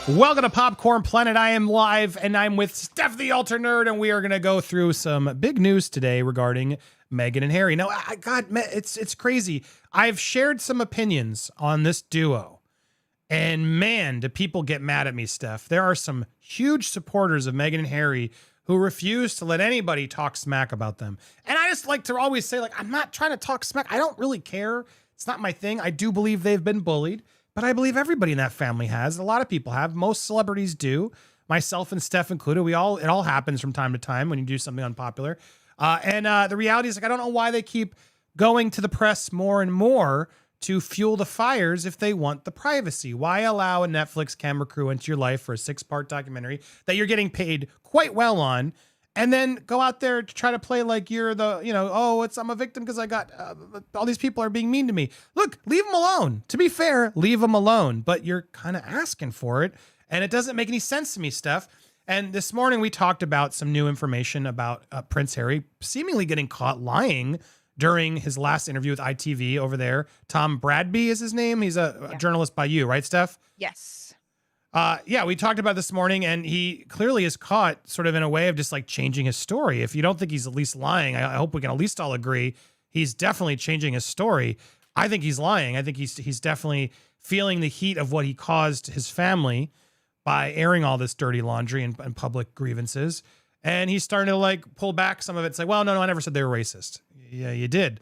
Welcome to Popcorn Planet. I am live, and I'm with Steph the Alter Nerd, and we are going to go through some big news today regarding Meghan and Harry. Now, God, it's crazy. I've shared some opinions on this duo, and man, do people get mad at me, Steph. There are some huge supporters of Meghan and Harry who refuse to let anybody talk smack about them. And I just like to always say, like, I'm not trying to talk smack. I don't really care. It's not my thing. I do believe they've been bullied. But I believe everybody in that family has. A lot of people have. Most celebrities do. Myself and Steph included. It all happens from time to time when you do something unpopular. And the reality is, like, I don't know why they keep going to the press more and more to fuel the fires if they want the privacy. Why allow a Netflix camera crew into your life for a 6-part documentary that you're getting paid quite well on, and then go out there to try to play like you're the, I'm a victim because I got, all these people are being mean to me. Look, leave them alone. To be fair, leave them alone. But you're kind of asking for it. And it doesn't make any sense to me, Steph. And this morning we talked about some new information about Prince Harry seemingly getting caught lying during his last interview with ITV over there. Tom Bradby is his name. He's a journalist by you, right, Steph? Yes. We talked about this morning, and he clearly is caught sort of in a way of just like changing his story. If you don't think he's at least lying, I hope we can at least all agree he's definitely changing his story. I think he's lying. I think he's definitely feeling the heat of what he caused his family by airing all this dirty laundry and public grievances. And he's starting to like pull back some of it. Say, well, no, I never said they were racist. Yeah, you did.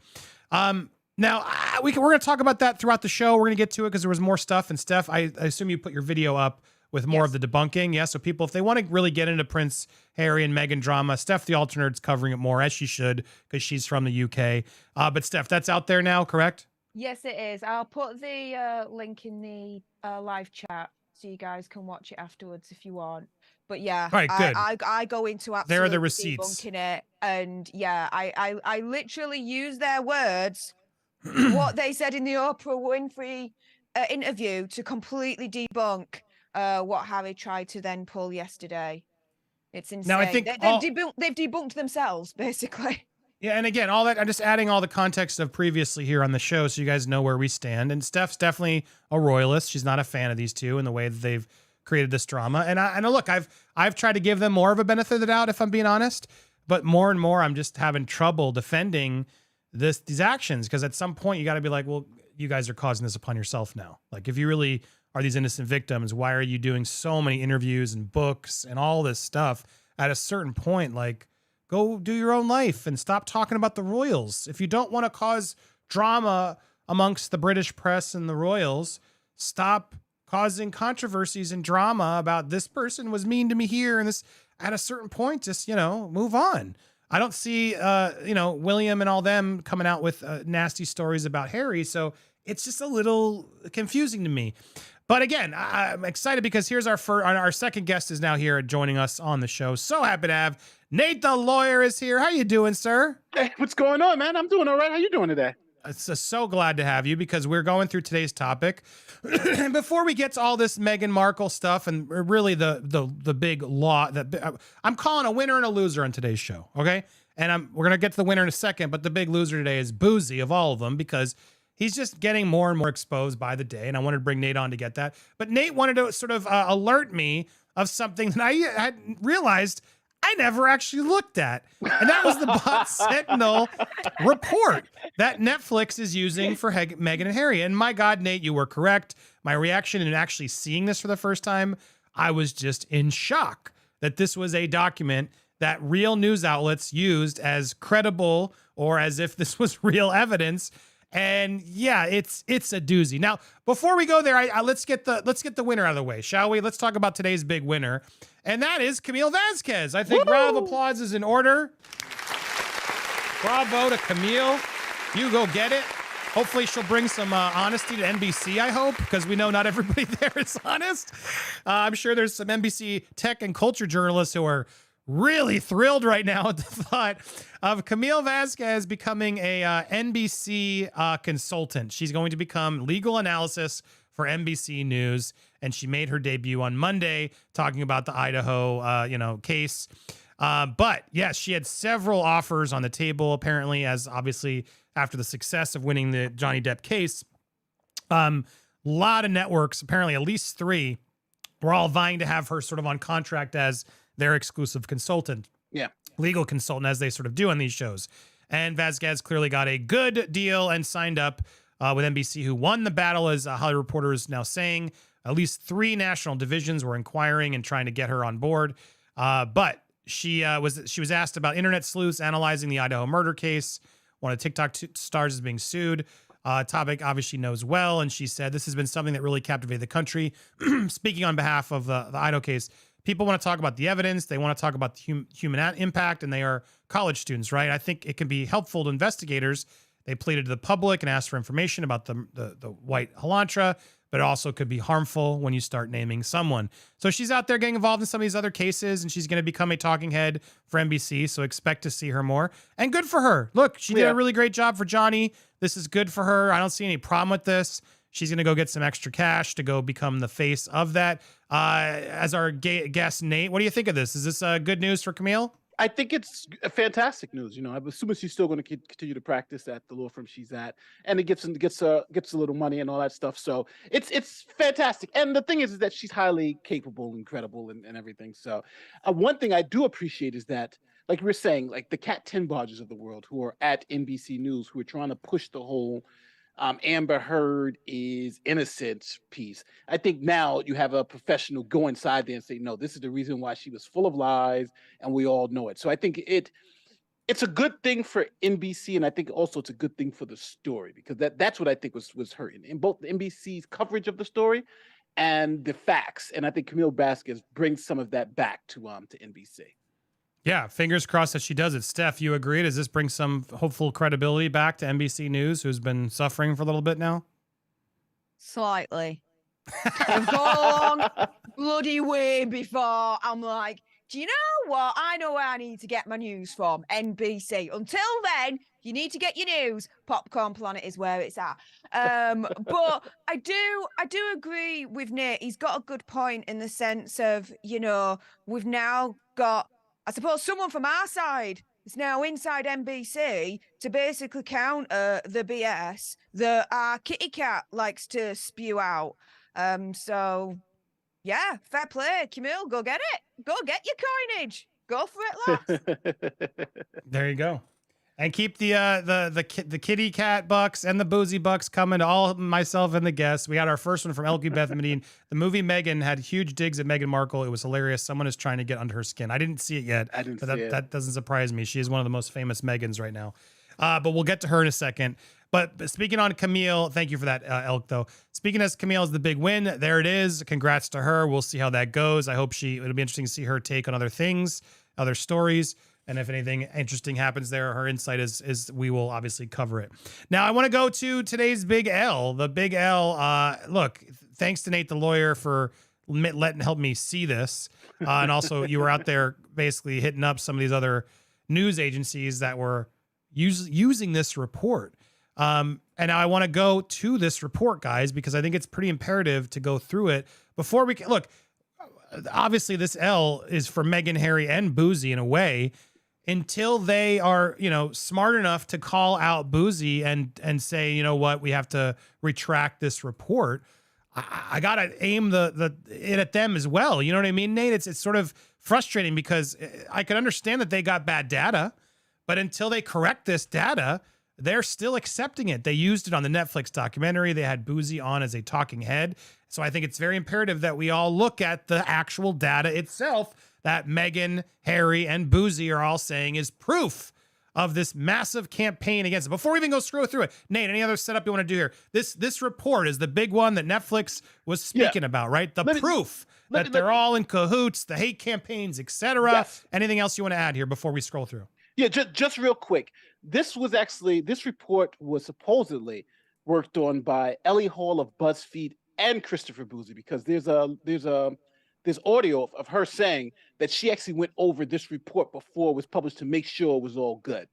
Now, we're going to talk about that throughout the show. We're going to get to it because there was more stuff. And Steph, I assume you put your video up with more of the debunking. Yeah, so people, if they want to really get into Prince Harry and Meghan drama, Steph the Alter Nerd's covering it more, as she should, because she's from the UK. But Steph, that's out there now, correct? Yes, it is. I'll put the link in the live chat so you guys can watch it afterwards if you want. But yeah, all right, good. I go into absolutely there are the receipts. debunking it. And yeah, I literally use their words, what they said in the Oprah Winfrey interview, to completely debunk what Harry tried to then pull yesterday. It's insane. Now, I think they've debunked themselves, basically. Yeah, and again, all that, I'm just adding all the context of previously here on the show so you guys know where we stand. And Steph's definitely a royalist. She's not a fan of these two and the way that they've created this drama. And look, I've tried to give them more of a benefit of the doubt, if I'm being honest. But more and more, I'm just having trouble defending these actions, because at some point you got to be like, well, you guys are causing this upon yourself now. Like, if you really are these innocent victims, why are you doing so many interviews and books and all this stuff? At a certain point, like, go do your own life and stop talking about the royals. If you don't want to cause drama amongst the British press and the royals, stop causing controversies and drama about this person was mean to me here and this. At a certain point, just, move on. I don't see, William and all them coming out with nasty stories about Harry. So it's just a little confusing to me. But again, I'm excited because here's our second guest is now here joining us on the show. So happy to have Nate the lawyer is here. How you doing, sir? Hey, what's going on, man? I'm doing all right. How you doing today? So glad to have you, because we're going through today's topic. And before we get to all this Meghan Markle stuff and really the big law that I'm calling a winner and a loser on today's show, okay? And we're gonna get to the winner in a second, but the big loser today is Bouzy of all of them, because he's just getting more and more exposed by the day. And I wanted to bring Nate on to get that. But Nate wanted to sort of alert me of something that I had realized I never actually looked at. And that was the Sentinel report that Netflix is using for Meghan and Harry. And my God, Nate, you were correct. My reaction in actually seeing this for the first time, I was just in shock that this was a document that real news outlets used as credible, or as if this was real evidence. And yeah, it's a doozy. Now, before we go there, let's get the winner out of the way, shall we? Let's talk about today's big winner, and that is Camille Vasquez. I think round of applause is in order. Bravo to Camille. You go get it. Hopefully she'll bring some honesty to NBC, I hope, because we know not everybody there is honest. I'm sure there's some NBC tech and culture journalists who are really thrilled right now at the thought of Camille Vasquez becoming a NBC consultant. She's going to become legal analysis for NBC News, and she made her debut on Monday talking about the Idaho, case. But yes, she had several offers on the table, apparently, as obviously after the success of winning the Johnny Depp case. Lot of networks, apparently at least 3, We're all vying to have her sort of on contract as their exclusive consultant. Yeah. Legal consultant, as they sort of do on these shows. And Vasquez clearly got a good deal and signed up with NBC, who won the battle, as Hollywood Reporter is now saying. At least 3 national divisions were inquiring and trying to get her on board. But she was asked about internet sleuths analyzing the Idaho murder case. One of the TikTok stars is being sued. Topic obviously knows well, and she said this has been something that really captivated the country. Speaking on behalf of the Idaho case, people want to talk about the evidence. They want to talk about the human impact, and they are college students, right? I think it can be helpful to investigators. They pleaded to the public and asked for information about the white Elantra, but it also could be harmful when you start naming someone. So she's out there getting involved in some of these other cases, and she's going to become a talking head for NBC. So expect to see her more. And good for her. Look, she did a really great job for Johnny. This is good for her. I don't see any problem with this. She's going to go get some extra cash to go become the face of that. As our guest, Nate, what do you think of this? Is this good news for Camille? I think it's fantastic news. You know, I'm assuming she's still going to continue to practice at the law firm she's at, and it gets a little money and all that stuff. So it's fantastic. And the thing is that she's highly capable and credible and everything. So one thing I do appreciate is that, like we were saying, like the Cat 10 Barges of the world who are at NBC News, who are trying to push the whole Amber Heard is innocent piece. I think now you have a professional go inside there and say, no, this is the reason why she was full of lies, and we all know it. So I think it's a good thing for NBC, and I think also it's a good thing for the story, because that's what I think was hurting in both NBC's coverage of the story and the facts. And I think Camille Vasquez brings some of that back to NBC. Yeah, fingers crossed that she does it. Steph, you agree? Does this bring some hopeful credibility back to NBC News, who's been suffering for a little bit now? Slightly. I've gone a long bloody way before I'm like, do you know what? I know where I need to get my news from, NBC. Until then, you need to get your news. Popcorn Planet is where it's at. But I do agree with Nate. He's got a good point in the sense of, you know, we've now got, I suppose, someone from our side is now inside NBC to basically counter the BS that our kitty cat likes to spew out. So, yeah, fair play, Camille. Go get it. Go get your coinage. Go for it, lads. There you go. And keep the kitty cat bucks and the Bouzy bucks coming to all myself and the guests. We got our first one from LQ Beth Medine. The movie Meghan had huge digs at Meghan Markle. It was hilarious. Someone is trying to get under her skin. I didn't see it yet. That doesn't surprise me. She is one of the most famous Meghans right now. But we'll get to her in a second. But speaking on Camille, thank you for that, Elk, though. Speaking as Camille is the big win, there it is. Congrats to her. We'll see how that goes. I hope it'll be interesting to see her take on other things, other stories. And if anything interesting happens there, her insight is we will obviously cover it. Now, I want to go to today's big L. The big L, look, thanks to Nate the lawyer for help me see this. And also, you were out there basically hitting up some of these other news agencies that were using this report. And now I want to go to this report, guys, because I think it's pretty imperative to go through it before we can. Look, obviously, this L is for Meghan, Harry, and Bouzy in a way. Until they are, smart enough to call out Bouzy and say, you know what, we have to retract this report. I gotta aim it at them as well. You know what I mean, Nate? It's sort of frustrating because I can understand that they got bad data, but until they correct this data, they're still accepting it. They used it on the Netflix documentary. They had Bouzy on as a talking head. So I think it's very imperative that we all look at the actual data itself that Meghan, Harry, and Bouzy are all saying is proof of this massive campaign against it. Before we even go scroll through it, Nate, any other setup you want to do here? This report is the big one that Netflix was speaking about, right? The proof that they're all in cahoots, the hate campaigns, etc. Yes. Anything else you want to add here before we scroll through? Yeah, just real quick. This report was supposedly worked on by Ellie Hall of BuzzFeed and Christopher Bouzy, because there's audio of her saying that she actually went over this report before it was published to make sure it was all good.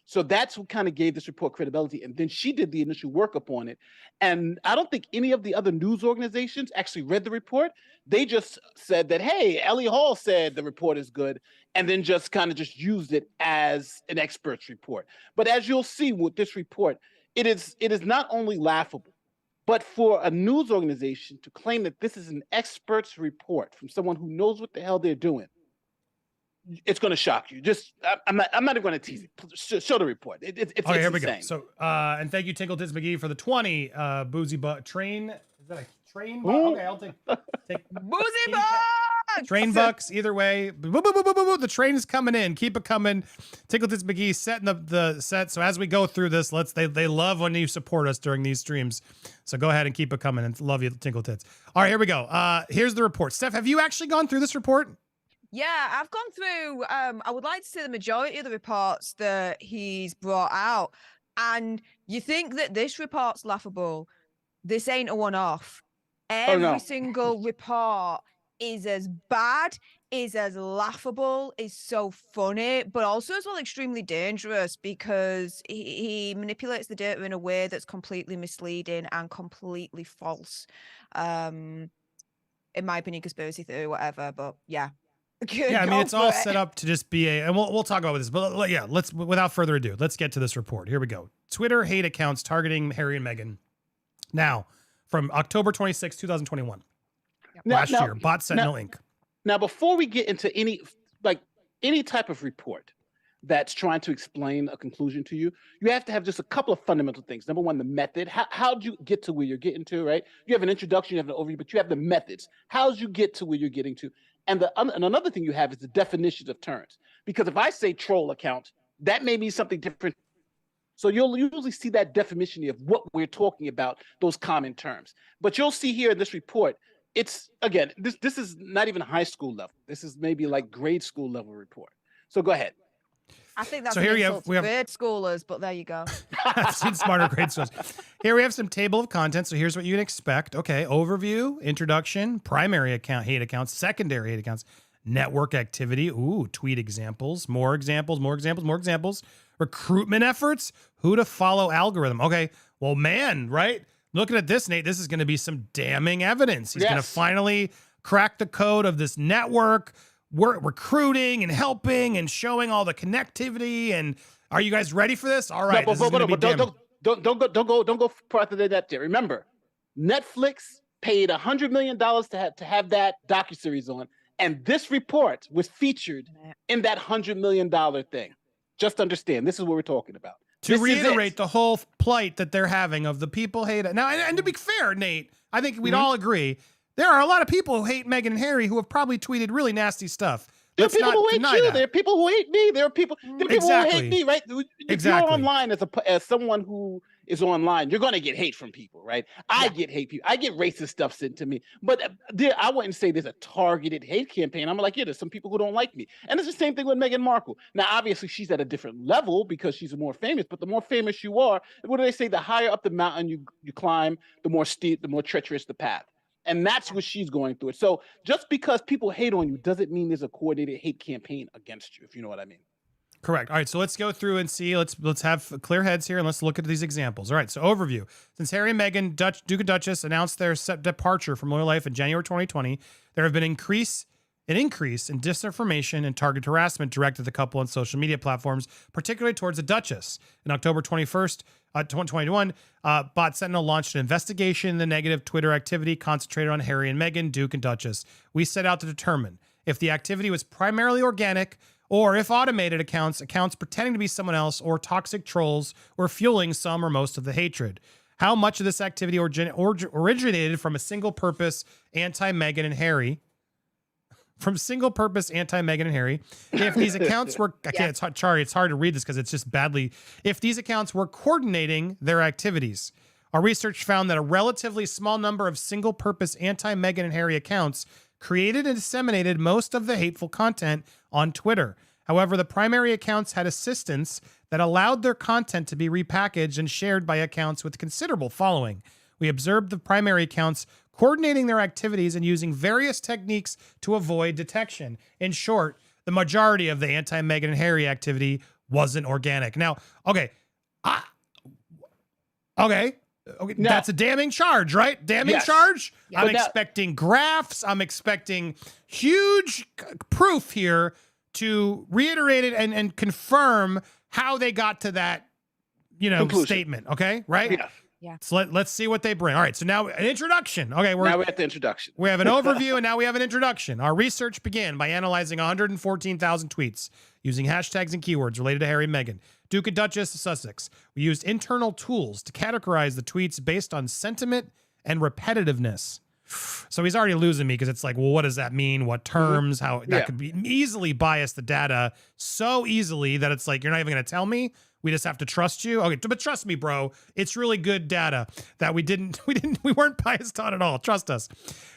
So that's what kind of gave this report credibility. And then she did the initial workup on it. And I don't think any of the other news organizations actually read the report. They just said that, hey, Ellie Hall said the report is good, and then just kind of just used it as an expert's report. But as you'll see with this report, it is not only laughable, But for a news organization to claim that this is an expert's report from someone who knows what the hell they're doing, it's going to shock you. I'm not even going to tease it. Show the report. It's here we insane. go. So, and thank you, Tinkle Tits McGee, for the 20 Bouzy train. Is that a train? Okay, I'll take Bouzy bucks! Train bucks, either way. The train is coming in. Keep it coming. Tinkle Tits McGee setting up the set. So as we go through this, they love when you support us during these streams. So go ahead and keep it coming, and love you, Tinkle Tits. All right, here we go. Here's the report. Steph, have you actually gone through this report? Yeah, I've gone through. I would like to see the majority of the reports that he's brought out. And you think that this report's laughable. This ain't a one-off. Every single report is as bad, is as laughable, is so funny, but also as well extremely dangerous because he manipulates the data in a way that's completely misleading and completely false. In my opinion, conspiracy theory, whatever, but yeah. Yeah, I mean, it's all set up to just be and we'll talk about this, but yeah, without further ado, let's get to this report. Here we go. Twitter hate accounts targeting Harry and Meghan. Now, from October 26, 2021. Last year, bot Sentinel Inc. Now, before we get into any type of report that's trying to explain a conclusion to you, you have to have just a couple of fundamental things. Number one, the method. How'd you get to where you're getting to, right? You have an introduction, you have an overview, but you have the methods. How'd you get to where you're getting to? And another thing you have is the definitions of terms. Because if I say troll account, that may mean something different. So you'll usually see that definition of what we're talking about, those common terms. But you'll see here in this report, it's, again, this is not even high school level. This is maybe like grade school level report. So go ahead. I think that's so here we have grade schoolers, but there you go. I've seen smarter grade schools. Here we have some table of contents. So here's what you'd expect. Okay, overview, introduction, primary account, hate accounts, secondary hate accounts, network activity, tweet examples, more examples, recruitment efforts, who to follow algorithm. Okay, well, man, right? Looking at this, Nate, this is going to be some damning evidence. He's going to finally crack the code of this network. We're recruiting and helping and showing all the connectivity. And are you guys ready for this? All right. Don't go farther than that. There. Remember, Netflix paid $100 million to have that docuseries on, and this report was featured in that $100 million thing. Just understand, this is what we're talking about. To reiterate the whole plight that they're having of the people hate it. Now, and to be fair, Nate, I think we'd all agree. There are a lot of people who hate Meghan and Harry who have probably tweeted really nasty stuff. There are people who hate you. There are people who hate me. There are people who hate me, right? If you're online as someone who is online, you're going to get hate from people, right? I get hate people. I get racist stuff sent to me. But I wouldn't say there's a targeted hate campaign. I'm like, yeah, there's some people who don't like me. And it's the same thing with Meghan Markle. Now, obviously, she's at a different level because she's more famous. But the more famous you are, what do they say? The higher up the mountain you climb, the more steep, the more treacherous the path. And that's what she's going through. So just because people hate on you doesn't mean there's a coordinated hate campaign against you, if you know what I mean. Correct. All right, so let's go through and see. Let's have clear heads here and let's look at these examples. All right, so overview. Since Harry and Meghan, Duke and Duchess, announced their departure from Loyal Life in January 2020, there have been an increase in disinformation and targeted harassment directed at the couple on social media platforms, particularly towards the Duchess. In October 21st, 2021, Bot Sentinel launched an investigation into the negative Twitter activity concentrated on Harry and Meghan, Duke and Duchess. We set out to determine if the activity was primarily organic or if automated accounts pretending to be someone else, or toxic trolls were fueling some or most of the hatred. How much of this activity originated from a single-purpose anti-Meghan and Harry? If these accounts were, it's hard to read this because it's just badly. If these accounts were coordinating their activities, our research found that a relatively small number of single-purpose anti-Meghan and Harry accounts created and disseminated most of the hateful content on Twitter. However, the primary accounts had assistants that allowed their content to be repackaged and shared by accounts with considerable following. We observed the primary accounts coordinating their activities and using various techniques to avoid detection. In short, the majority of the anti-Meghan and Harry activity wasn't organic. Now, that's a damning charge, right? Damning charge. Yeah, I'm expecting graphs. I'm expecting huge proof here to reiterate it and confirm how they got to that, conclusion. Statement. Okay, right? Yeah. Yeah. So let's see what they bring. All right. So now an introduction. Okay. Now we're at the introduction. We have an overview and now we have an introduction. Our research began by analyzing 114,000 tweets using hashtags and keywords related to Harry and Meghan, Duke and Duchess of Sussex. We used internal tools to categorize the tweets based on sentiment and repetitiveness. So he's already losing me because it's like, well, what does that mean? What terms? How that could be easily bias the data so easily that it's like, you're not even going to tell me. We just have to trust you. Okay, but trust me, bro. It's really good data that we weren't biased on at all. Trust us.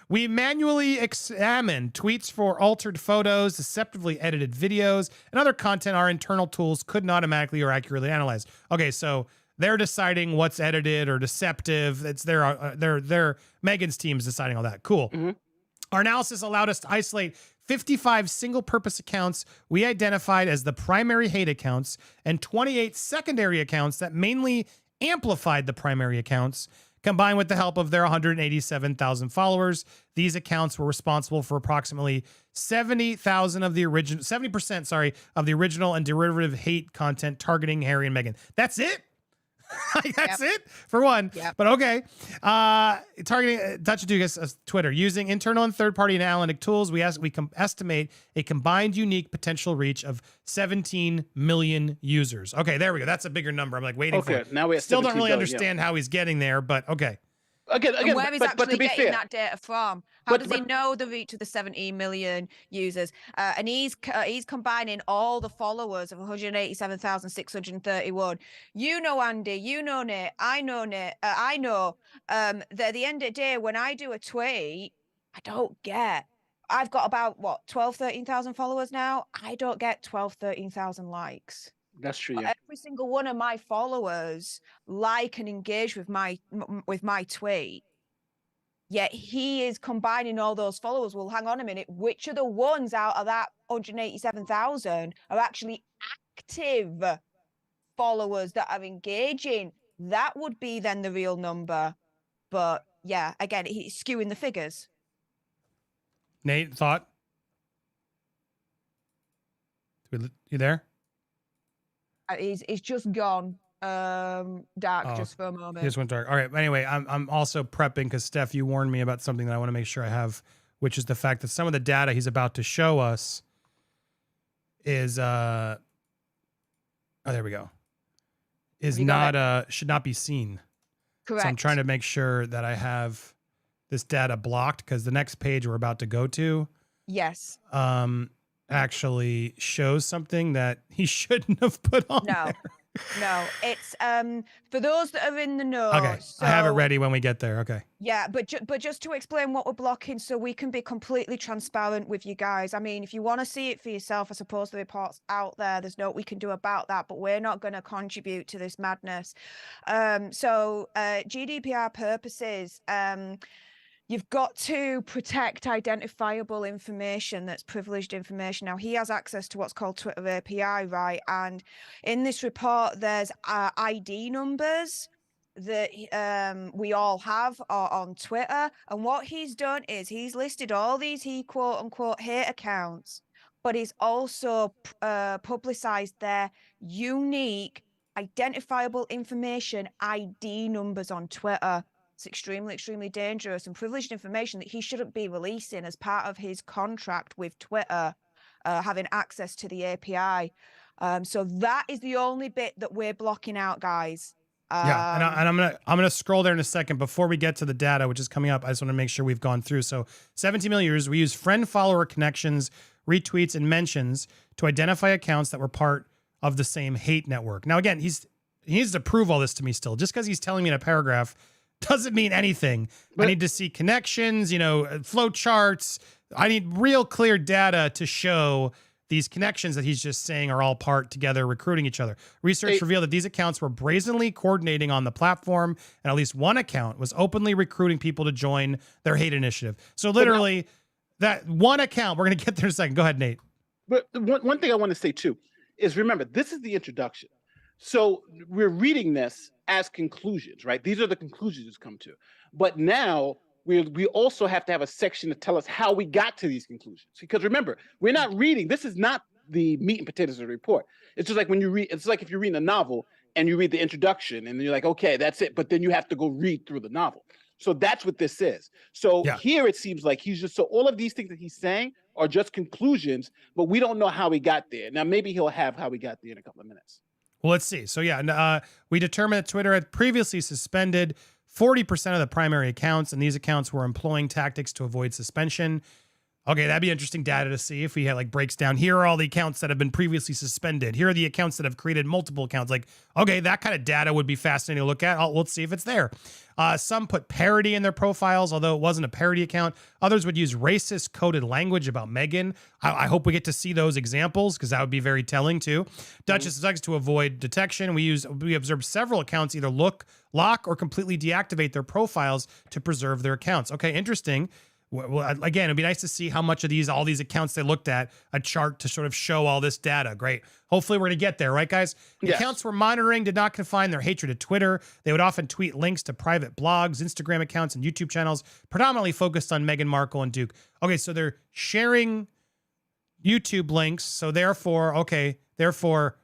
We manually examined tweets for altered photos, deceptively edited videos, and other content our internal tools couldn't automatically or accurately analyze. Okay, so they're deciding what's edited or deceptive. It's their Meghan's team's deciding all that. Cool. Mm-hmm. Our analysis allowed us to isolate 55 single-purpose accounts we identified as the primary hate accounts and 28 secondary accounts that mainly amplified the primary accounts. Combined with the help of their 187,000 followers, these accounts were responsible for approximately 70% of the original and derivative hate content targeting Harry and Meghan. That's it? That's it for one. But okay. Targeting Dutch and Duke's Twitter using internal and third-party and analytic tools. We estimate a combined unique potential reach of 17 million users. Okay, there we go. That's a bigger number. I'm like waiting for it. Now we still don't really understand how he's getting there, but okay. Again, where he's actually getting fair, that data from? How does he know the reach of the 17 million users? And he's combining all the followers of 187,631. You know, Andy, you know, Nate, I know, Nate, I know that at the end of the day, when I do a tweet, I've got about, 12, 13,000 followers now. I don't get 12, 13,000 likes. That's true. Yeah. Every single one of my followers like and engage with my tweet. Yet he is combining all those followers. Well, hang on a minute. Which of the ones out of that 187,000 are actually active followers that are engaging? That would be then the real number. But yeah, again, he's skewing the figures. Nate, thought? You there? He's just gone dark just for a moment. He just went dark. All right. Anyway, I'm also prepping because Steph, you warned me about something that I want to make sure I have, which is the fact that some of the data he's about to show us is oh, there we go. Is not should not be seen. Correct. So I'm trying to make sure that I have this data blocked because the next page we're about to go to. Yes. Actually shows something that he shouldn't have put on there. No, it's for those that are in the know. Okay, so, I have it ready when we get there. Okay. Yeah, but just to explain what we're blocking so we can be completely transparent with you guys. I mean, if you want to see it for yourself, I suppose the report's out there. There's no we can do about that, but we're not going to contribute to this madness. So GDPR purposes, you've got to protect identifiable information that's privileged information. Now, he has access to what's called Twitter API, right? And in this report, there's ID numbers that we all have on Twitter. And what he's done is he's listed all these he quote unquote hate accounts, but he's also publicized their unique identifiable information ID numbers on Twitter. It's extremely, extremely dangerous and privileged information that he shouldn't be releasing as part of his contract with Twitter, having access to the API. So that is the only bit that we're blocking out, guys. Yeah, and I'm gonna scroll there in a second. Before we get to the data, which is coming up, I just want to make sure we've gone through. So 17 million users. We use friend, follower connections, retweets, and mentions to identify accounts that were part of the same hate network. Now, again, he needs to prove all this to me still. Just because he's telling me in a paragraph doesn't mean anything. But I need to see connections, flow charts. I need real clear data to show these connections that he's just saying are all part together, recruiting each other. Research revealed that these accounts were brazenly coordinating on the platform, and at least one account was openly recruiting people to join their hate initiative. So literally, that one account, we're going to get there in a second. Go ahead, Nate. But one thing I want to say, too, is remember, this is the introduction. So we're reading this as conclusions, right? These are the conclusions it's come to. But now we also have to have a section to tell us how we got to these conclusions. Because remember, we're not reading. This is not the meat and potatoes of the report. It's just like when you read. It's like if you're reading a novel. and you read the introduction, and you're like, okay, that's it. But then you have to go read through the novel. So that's what this is. So here it seems like so all of these things that he's saying are just conclusions, but we don't know how he got there. Now, maybe he'll have how he got there in a couple of minutes. Well, let's see. So we determined that Twitter had previously suspended 40% of the primary accounts, and these accounts were employing tactics to avoid suspension. Okay, that'd be interesting data to see if we had like breaks down. Here are all the accounts that have been previously suspended. Here are the accounts that have created multiple accounts. Like, okay, that kind of data would be fascinating to look at. Let's see if it's there. Some put parody in their profiles, although it wasn't a parody account. Others would use racist coded language about Meghan. I hope we get to see those examples because that would be very telling too. Duchess of Sussex to avoid detection. We observed several accounts either lock or completely deactivate their profiles to preserve their accounts. Okay, interesting. Well, again, it'd be nice to see how much of all these accounts they looked at, a chart to sort of show all this data. Great. Hopefully we're going to get there, right, guys? The accounts we're monitoring did not confine their hatred to Twitter. They would often tweet links to private blogs, Instagram accounts, and YouTube channels, predominantly focused on Meghan Markle and Duke. Okay, so they're sharing YouTube links. So therefore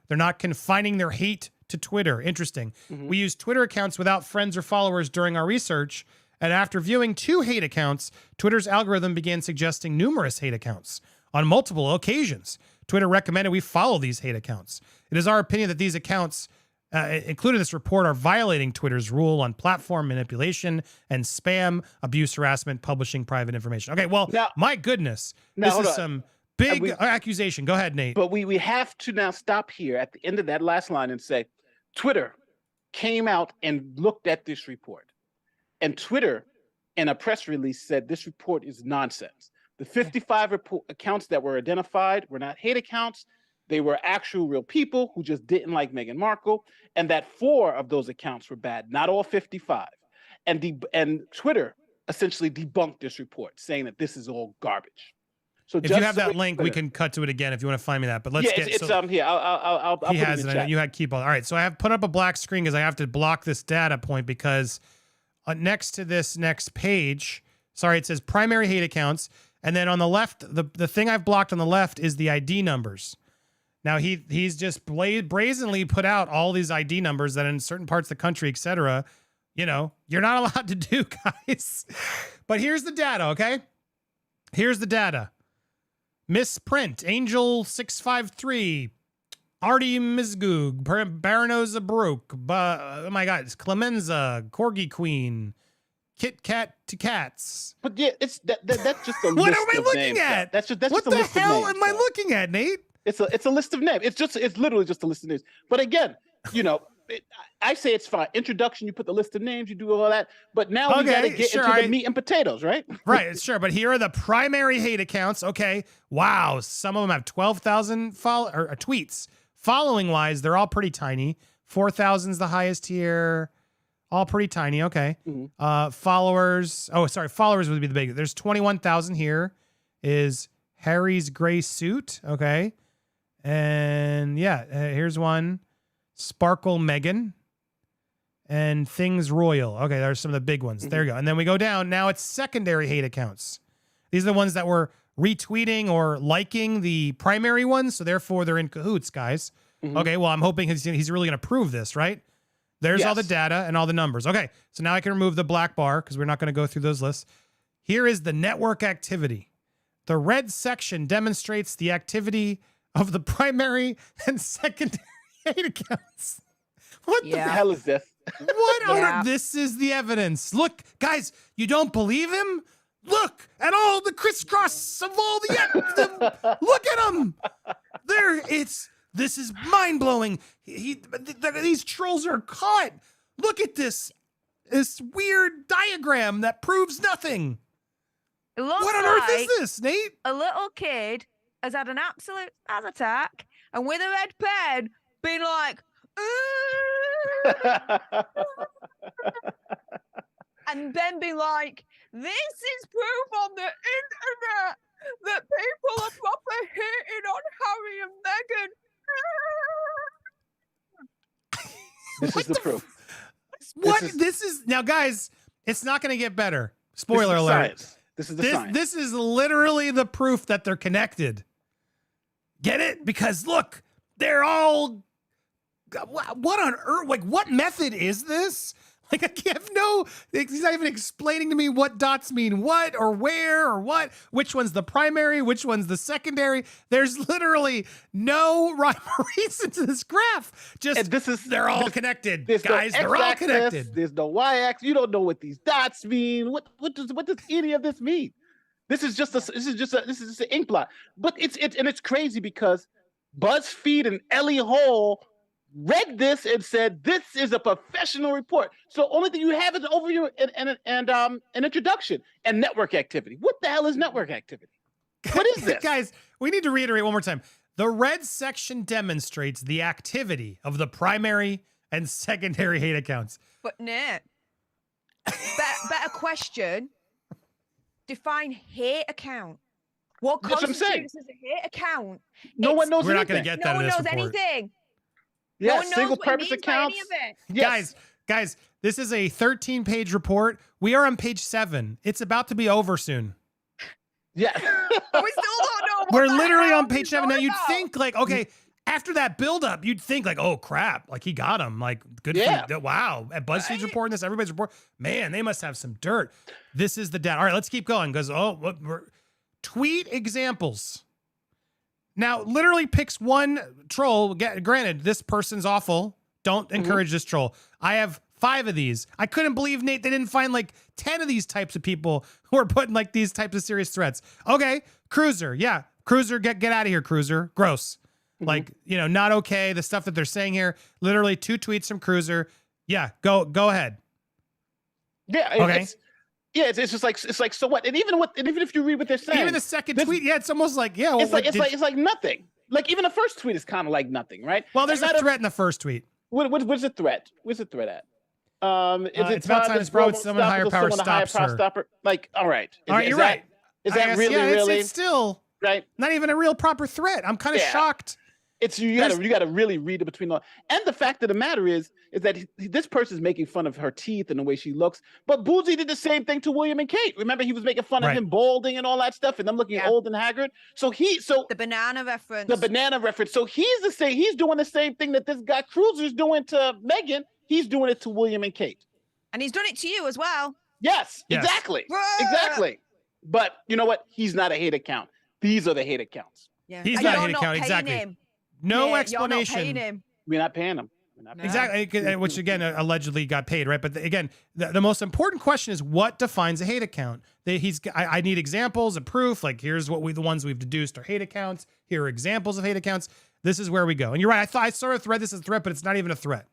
they're not confining their hate to Twitter. Interesting. We use Twitter accounts without friends or followers during our research. And after viewing 2 hate accounts, Twitter's algorithm began suggesting numerous hate accounts on multiple occasions. Twitter recommended we follow these hate accounts. It is our opinion that these accounts, included in this report, are violating Twitter's rule on platform manipulation and spam, abuse, harassment, publishing private information. Okay, well, now, my goodness, this is some big accusation. Go ahead, Nate. But we have to now stop here at the end of that last line and say, Twitter came out and looked at this report. And Twitter, in a press release, said this report is nonsense. The 55 accounts that were identified were not hate accounts. They were actual real people who just didn't like Meghan Markle, and that 4 of those accounts were bad, not all 55. And Twitter essentially debunked this report, saying that this is all garbage. So if you have that link, we can cut to it again if you want to find me that. But let's get it's here. I'll he put has it in chat. You had keep all right. So I have put up a black screen because I have to block this data point because next to this next page, it says primary hate accounts. And then on the left, the thing I've blocked on the left is the ID numbers. Now he's just brazenly put out all these ID numbers that in certain parts of the country, et cetera, you're not allowed to do, guys. But here's the data, okay? Here's the data. Misprint, Angel 653, Artie Misgoog, Baronosa Baruch, oh my God, it's Clemenza, Corgi Queen, Kit Kat to Cats. But yeah, it's that's just a list. What am I looking names, at? That's just what a the list hell of names, am I looking at, Nate? It's a list of names. It's literally just a list of names. But again, I say it's fine. Introduction, you put the list of names, you do all that. But now we got to get into the meat and potatoes, right? Right, sure. But here are the primary hate accounts. Okay, wow, some of them have 12,000 tweets. Following wise, they're all pretty tiny. 4,000 is the highest here. All pretty tiny. Okay. Followers. Oh, sorry. Followers would be the big. There's 21,000 here. Is Harry's gray suit. Okay. And yeah, here's one. Sparkle Meghan. And Things Royal. Okay, there's some of the big ones. There you go. And then we go down. Now it's secondary hate accounts. These are the ones that were retweeting or liking the primary ones, so therefore they're in cahoots, guys. Okay, well, I'm hoping he's really going to prove this, right? There's all the data and all the numbers. Okay, so now I can remove the black bar because we're not going to go through those lists. Here is the network activity. The red section demonstrates the activity of the primary and secondary hate accounts. What the hell is this? What this is the evidence. Look, guys, you don't believe him? Look at all the crisscross of all the look at them. This is mind-blowing. These trolls are caught. Look at this weird diagram that proves nothing. It looks what on earth is this, Nate? A little kid has had an absolute spaz attack and with a red pen been like, and then be like, this is proof on the internet that people are proper hating on Harry and Meghan. This is the proof. This is now, guys, it's not going to get better. Spoiler alert. Science. This is the science. This is literally the proof that they're connected. Get it? Because look, they're all what on earth? Like, what method is this? Like, I have no, he's not even explaining to me what dots mean what or where or what, which one's the primary, which one's the secondary. There's literally no rhyme or reason to this graph. Just, they're all connected, guys. They're all connected. There's no y-axis. You don't know what these dots mean. What does any of this mean? This is just an ink blot. But it's crazy because BuzzFeed and Ellie Hall read this and said this is a professional report. So only thing you have is an overview and an introduction and network activity. What the hell is network activity? What is this? Guys, we need to reiterate one more time. The red section demonstrates the activity of the primary and secondary hate accounts. But no. Better question. Define hate account. What constitutes as a hate account? No one knows. We're not going to get that. No one knows report. anything. Yeah, no one single knows what purpose it means by accounts. any of it. Yes. Guys, this is a 13-page report. We are on page 7. It's about to be over soon. Yeah. We still don't know. We're literally on page 7 now. You'd think like, okay, after that buildup, you'd think like, oh crap, like he got him. Like good for you. Wow. At BuzzFeed's reporting this, everybody's report. Man, they must have some dirt. This is the data. All right, let's keep going because tweet examples. Now, literally picks one troll. Granted, this person's awful. Don't encourage this troll. I have 5 of these. I couldn't believe, Nate, they didn't find like 10 of these types of people who are putting like these types of serious threats. Okay, Cruiser. Yeah, Cruiser, get out of here, Cruiser. Gross. Like, you know, not okay. The stuff that they're saying here, literally 2 tweets from Cruiser. Yeah, go ahead. Yeah. Okay. It's just like so what? And even if you read what they're saying, even the second tweet, it's almost like it's like nothing. Like even the first tweet is kind of like nothing, right? Well, there's a threat in the first tweet. What's the threat? Where's the threat at? It's about time this bro with someone higher power stops her. Like, all right, you're right. Is that really? It's still right. Not even a real proper threat. I'm kind of shocked. It's you gotta really read it between the. And the fact of the matter is that this person's making fun of her teeth and the way she looks. But Bouzy did the same thing to William and Kate. Remember, he was making fun of him balding and all that stuff, and them looking old and haggard. So the banana reference. The banana reference. So he's doing the same thing that this guy Cruiser's doing to Meghan. He's doing it to William and Kate. And he's done it to you as well. Yes. Exactly. Exactly. But you know what? He's not a hate account. These are the hate accounts. Yeah. He's not a hate account. Exactly. No explanation. You're not paying him. We're not paying him. Exactly, which again allegedly got paid, right? But again, the most important question is what defines a hate account? I need examples of proof. Like here's the ones we've deduced are hate accounts. Here are examples of hate accounts. This is where we go. And you're right. I sort of read this as a threat, but it's not even a threat.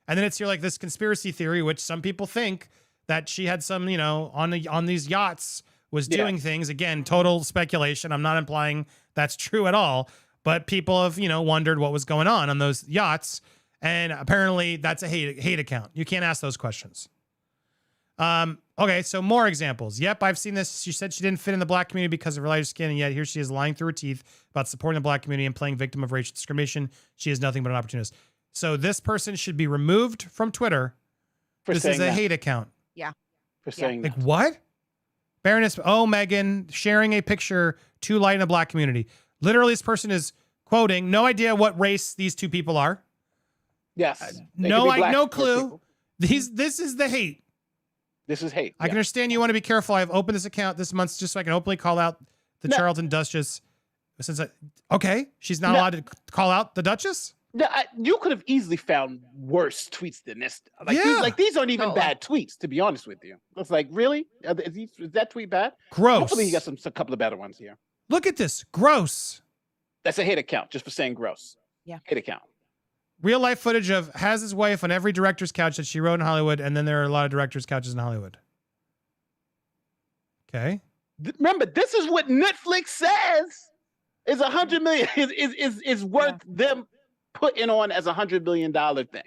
And then it's here like this conspiracy theory, which some people think that she had some, on these yachts was doing things. Again, total speculation. I'm not implying that's true at all. But people have, wondered what was going on those yachts. And apparently that's a hate account. You can't ask those questions. Okay, so more examples. Yep, I've seen this. She said she didn't fit in the black community because of her lighter skin, and yet here she is lying through her teeth about supporting the black community and playing victim of racial discrimination. She is nothing but an opportunist. So this person should be removed from Twitter. This is a hate account. Yeah. For saying that. Like what? Baroness, Meghan, sharing a picture too light in the black community. Literally, this person is quoting, no idea what race these 2 people are. Yes. No clue. This is the hate. This is hate. I can understand you want to be careful. I've opened this account this month just so I can openly call out the Charlton Duchess. Okay, she's not allowed to call out the Duchess? No, you could have easily found worse tweets than this. These aren't even bad tweets, to be honest with you. It's like, really? Is that tweet bad? Gross. Hopefully he got a couple of better ones here. Look at this. Gross. That's a hate account, just for saying gross. Yeah. Hate account. Real life footage of has his wife on every director's couch that she wrote in Hollywood, and then there are a lot of directors' couches in Hollywood. Okay. Remember, this is what Netflix says is $100 million is worth them putting on as $100 million thing.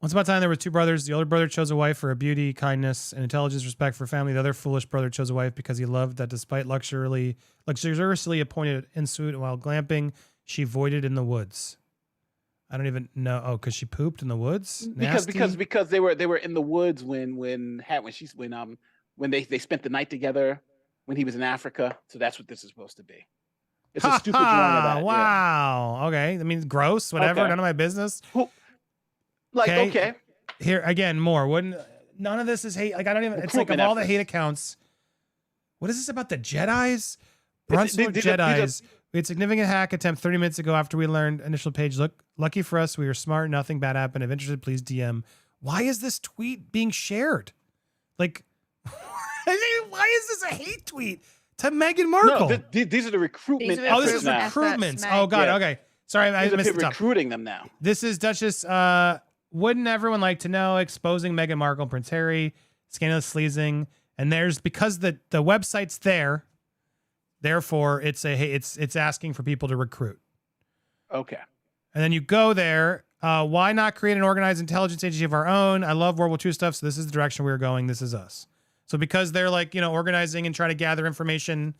Once upon a time, there were 2 brothers. The older brother chose a wife for her beauty, kindness, and intelligence, respect for family. The other foolish brother chose a wife because he loved that despite luxuriously appointed in suit while glamping, she voided in the woods. I don't even know. Oh, because she pooped in the woods? Because they were in the woods when they spent the night together when he was in Africa. So that's what this is supposed to be. It's a stupid drawing of that. Wow. Yeah. Okay. I mean, gross, whatever. Okay. None of my business. Like, okay. Here, again, more. None of this is hate. Like, I don't even, it's like of all the hate accounts. What is this about the Jedis? Brunswick Jedis. We had significant hack attempt 30 minutes ago after we learned initial page. Look, lucky for us, we were smart. Nothing bad happened. If interested, please DM. Why is this tweet being shared? Like, why is this a hate tweet to Meghan Markle? No, these are the recruitment. This is recruitments. Oh God. Yeah. Okay. Sorry, I missed the top. Recruiting them now. This is Duchess. Wouldn't everyone like to know? Exposing Meghan Markle and Prince Harry, scandalous sleazing, and there's because the website's there. Therefore, it's asking for people to recruit. Okay. And then you go there. Why not create an organized intelligence agency of our own? I love World War II stuff, so this is the direction we're going. This is us. So because they're like, organizing and trying to gather information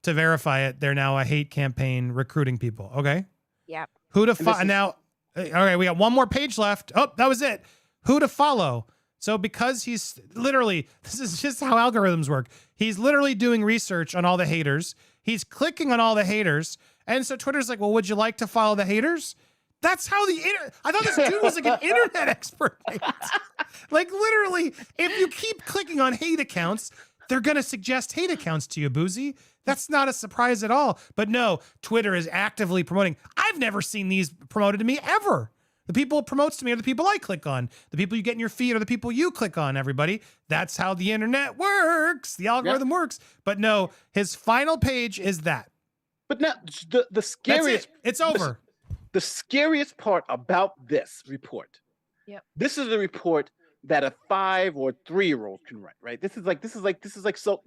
to verify it, they're now a hate campaign recruiting people. Okay. Yep. Who to follow now? Okay, we got one more page left. Oh, that was it. Who to follow? So because he's literally, this is just how algorithms work. He's literally doing research on all the haters. He's clicking on all the haters. And so Twitter's like, well, would you like to follow the haters? That's how I thought this dude was like an internet expert. Like literally, if you keep clicking on hate accounts, they're going to suggest hate accounts to you, Bouzy. That's not a surprise at all. But no, Twitter is actively promoting. I've never seen these promoted to me ever. The people it promotes to me are the people I click on. The people you get in your feed are the people you click on, everybody. That's how the internet works. The algorithm works. But no, his final page is that. But now, the scariest... It's over. The scariest part about this report, this is the report that a 5 or 3-year-old can write, right? This is like so...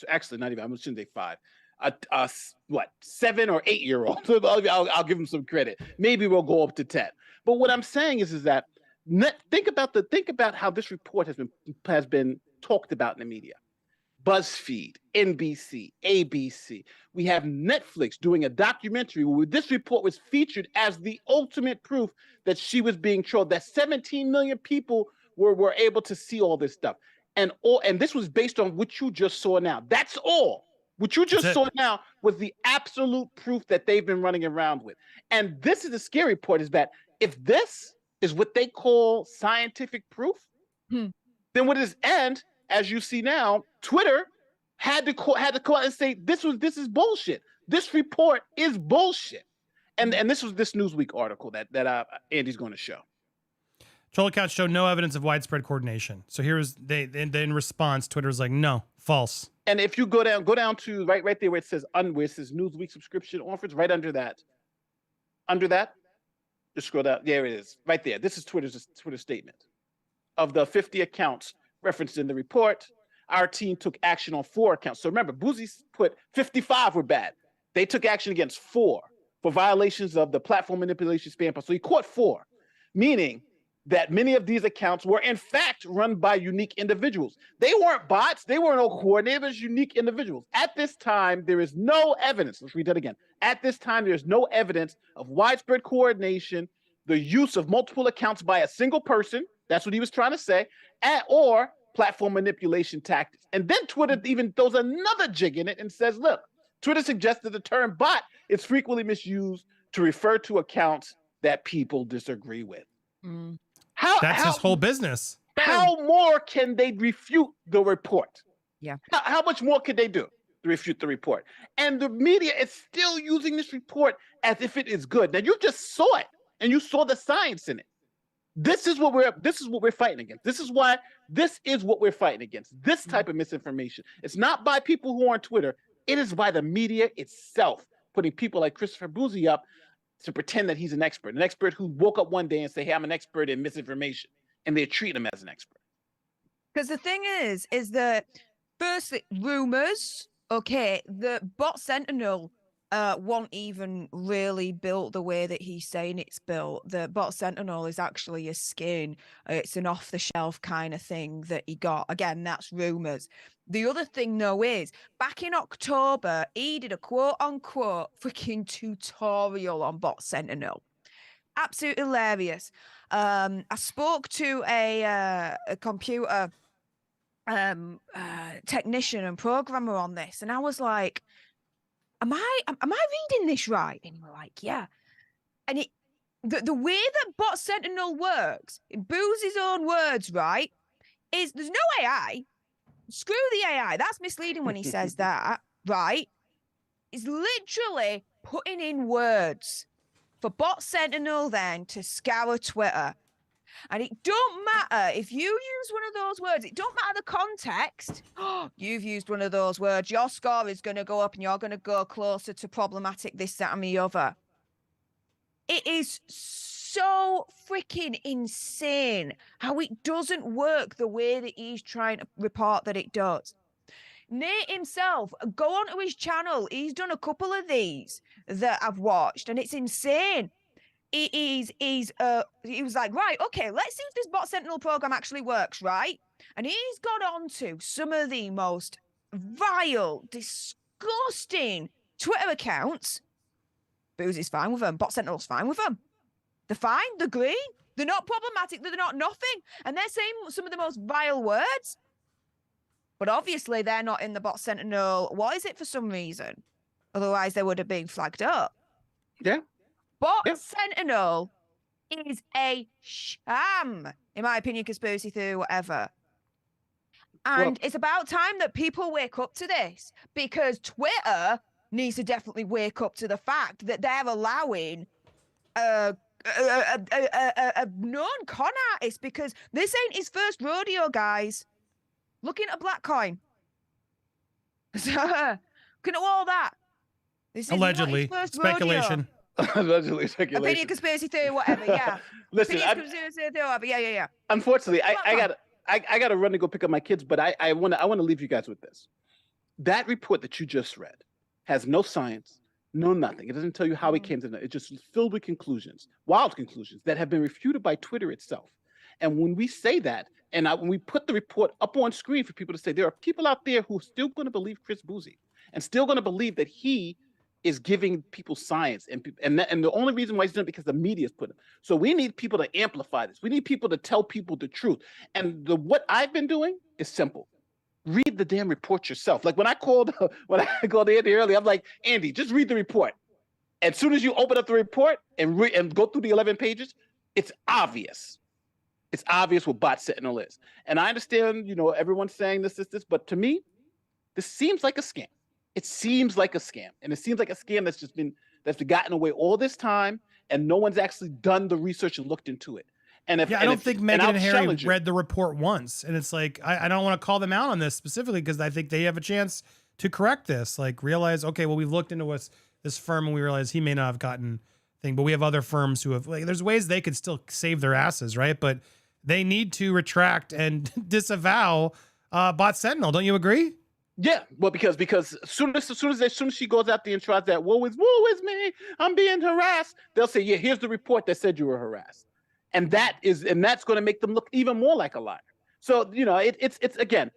Actually, not even, I shouldn't say 5. A 7 or 8-year-old. I'll give him some credit. Maybe we'll go up to 10. But what I'm saying is that think about how this report has been talked about in the media. BuzzFeed, NBC, ABC. We have Netflix doing a documentary where this report was featured as the ultimate proof that she was being trolled. That 17 million people were able to see all this stuff, and this was based on what you just saw now. That's all. What you just saw now was the absolute proof that they've been running around with. And this is the scary part: is that if this is what they call scientific proof, then what is as you see now, Twitter had to go out and say this is bullshit. This report is bullshit. And this was this Newsweek article that Andy's going to show. Troll accounts show no evidence of widespread coordination. So here's in response, Twitter's like, no, false. And if you go down to right there where it says Newsweek subscription offers, right under that, just scroll down. There it is, right there. This is Twitter's statement. Of the 50 accounts referenced in the report, our team took action on 4 accounts. So remember, Bouzy put 55 were bad. They took action against 4 for violations of the platform manipulation spam policy. So he caught 4, meaning that many of these accounts were in fact run by unique individuals. They weren't bots. They weren't no coordinators, unique individuals. At this time, there is no evidence. Let's read that again. At this time, there's no evidence of widespread coordination, the use of multiple accounts by a single person. That's what he was trying to say. Or platform manipulation tactics. And then Twitter even throws another jig in it and says, look, Twitter suggests that the term bot is frequently misused to refer to accounts that people disagree with. That's his whole business. How more can they refute the report? Yeah. How much more could they do to refute the report? And the media is still using this report as if it is good. Now you just saw it and you saw the science in it. This is what we're fighting against. This is what we're fighting against. This type of misinformation. It's not by people who are on Twitter. It is by the media itself, putting people like Christopher Bouzy up to pretend that he's an expert who woke up one day and say, hey, I'm an expert in misinformation. And they treat him as an expert. Because the thing is that firstly, rumors, okay, the bot Sentinel won't even really built the way that he's saying it's built. The bot Sentinel is actually a skin. It's an off-the-shelf kind of thing that he got. Again, that's rumors. The other thing, though, is back in October, he did a quote-unquote freaking tutorial on bot Sentinel. Absolutely hilarious. I spoke to a computer technician and programmer on this, and I was like, am I reading this right? And we're like, yeah. And the way that bot Sentinel works, in Boozy's own words, right, is there's no AI. Screw the AI. That's misleading when he says that, right? It's literally putting in words for bot Sentinel then to scour Twitter. And it don't matter if you use one of those words, it don't matter the context. Oh, you've used one of those words, your score is going to go up and you're going to go closer to problematic this, that, and the other. It is so freaking insane how it doesn't work the way that he's trying to report that it does. Nate himself, go onto his channel. He's done a couple of these that I've watched, and it's insane. He was like, right, okay, let's see if this bot Sentinel program actually works, right? And he's got onto some of the most vile, disgusting Twitter accounts. Boozy's fine with them. Bot Sentinel's fine with them. They're fine. They're green. They're not problematic. They're not nothing. And they're saying some of the most vile words. But obviously, they're not in the bot Sentinel. What is it for some reason? Otherwise, they would have been flagged up. Yeah. Bot Sentinel is a sham, in my opinion, conspiracy theory, whatever. And it's about time that people wake up to this, because Twitter needs to definitely wake up to the fact that they're allowing a known con artist, because this ain't his first rodeo, guys. Look into Black Coin. So, look into all that. This Allegedly, is not his first speculation. rodeo. Allegedly, speculation. Opinion, conspiracy theory, whatever. Yeah. Listen, Opinion, conspiracy theory, whatever. Yeah. Unfortunately, I got to run to go pick up my kids, but I want to leave you guys with this. That report that you just read has no science, no nothing. It doesn't tell you how it came to that. It's just filled with conclusions, wild conclusions that have been refuted by Twitter itself. And when we say that, and when we put the report up on screen for people to say, there are people out there who are still going to believe Chris Bouzy and still going to believe that he is giving people science, and the only reason why he's doing it because the media's put him. So we need people to amplify this. We need people to tell people the truth. And what I've been doing is simple. Read the damn report yourself. Like when I called Andy earlier, I'm like, Andy, just read the report. As soon as you open up the report and go through the 11 pages, it's obvious. It's obvious what bot Sentinel is. And I understand, everyone's saying this, but to me, this seems like a scam. It seems like a scam, and it seems like a scam that's gotten away all this time, and no one's actually done the research and looked into it. And I don't think Meghan and Harry read the report once, and it's like I don't want to call them out on this specifically because I think they have a chance to correct this. Like realize, okay, well we've looked into this firm and we realize he may not have gotten thing, but we have other firms who have there's ways they could still save their asses, right? But they need to retract and disavow bot Sentinel. Don't you agree? Yeah, well, because as soon as she goes out there and tries that, woe is me, I'm being harassed, they'll say, yeah, here's the report that said you were harassed, and that's going to make them look even more like a liar. So it's again,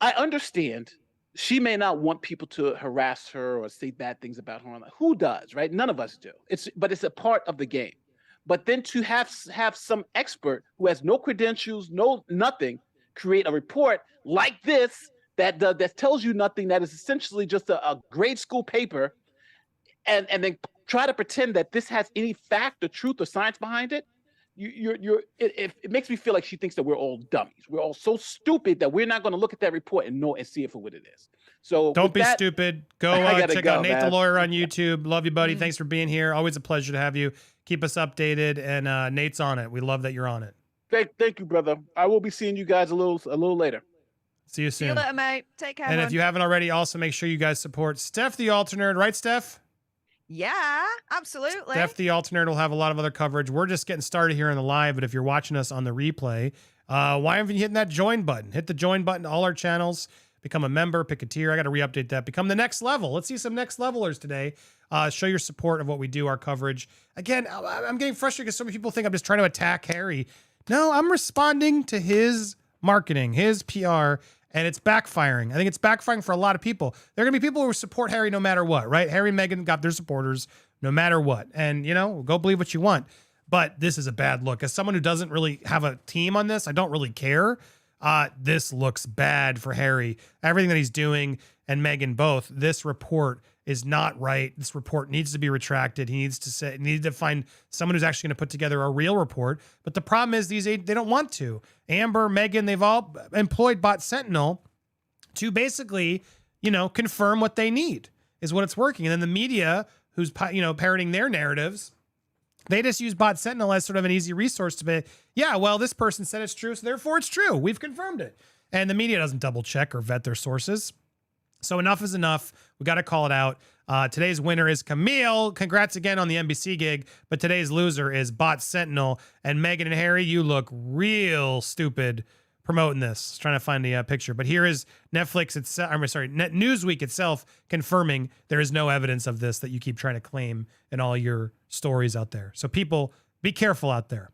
I understand she may not want people to harass her or say bad things about her. Who does, right? None of us do. But it's a part of the game. But then to have some expert who has no credentials, nothing, create a report like this. That tells you nothing, that is essentially just a grade school paper, and then try to pretend that this has any fact or truth or science behind it. It makes me feel like she thinks that we're all dummies. We're all so stupid that we're not going to look at that report and see it for what it is. So don't be stupid. Go check out Nate the Lawyer on YouTube. Love you, buddy. Thanks for being here. Always a pleasure to have you. Keep us updated, and Nate's on it. We love that you're on it. Thank you, brother. I will be seeing you guys a little later. See you soon. See you later, mate. Take care. And if you haven't already, also make sure you guys support Steph the Alternate, right, Steph? Yeah, absolutely. Steph the Alternate will have a lot of other coverage. We're just getting started here in the live, but if you're watching us on the replay, why haven't you hitting that join button? Hit the join button to all our channels. Become a member, pick a tier. I got to re-update that. Become the next level. Let's see some next levelers today. Show your support of what we do, our coverage. Again, I'm getting frustrated because so many people think I'm just trying to attack Harry. No, I'm responding to his marketing, his PR, and it's backfiring. I think it's backfiring for a lot of people. There are going to be people who support Harry no matter what, right? Harry and Meghan got their supporters no matter what. And, go believe what you want. But this is a bad look. As someone who doesn't really have a team on this, I don't really care. this looks bad for Harry. Everything that he's doing and Meghan both, this report is not right. This report needs to be retracted. He needs to find someone who's actually going to put together a real report. But the problem is they don't want to. Amber, Meghan, they've all employed bot Sentinel to basically, confirm what they need is what it's working. And then the media who's, parroting their narratives, they just use bot Sentinel as sort of an easy resource to be, yeah, well, this person said it's true, so therefore it's true. We've confirmed it. And the media doesn't double check or vet their sources. So enough is enough. We got to call it out. Today's winner is Camille. Congrats again on the NBC gig. But today's loser is bot Sentinel. And Meghan and Harry, you look real stupid promoting this. Trying to find the picture. But here is Netflix itself. Newsweek itself confirming there is no evidence of this that you keep trying to claim in all your stories out there. So people, be careful out there.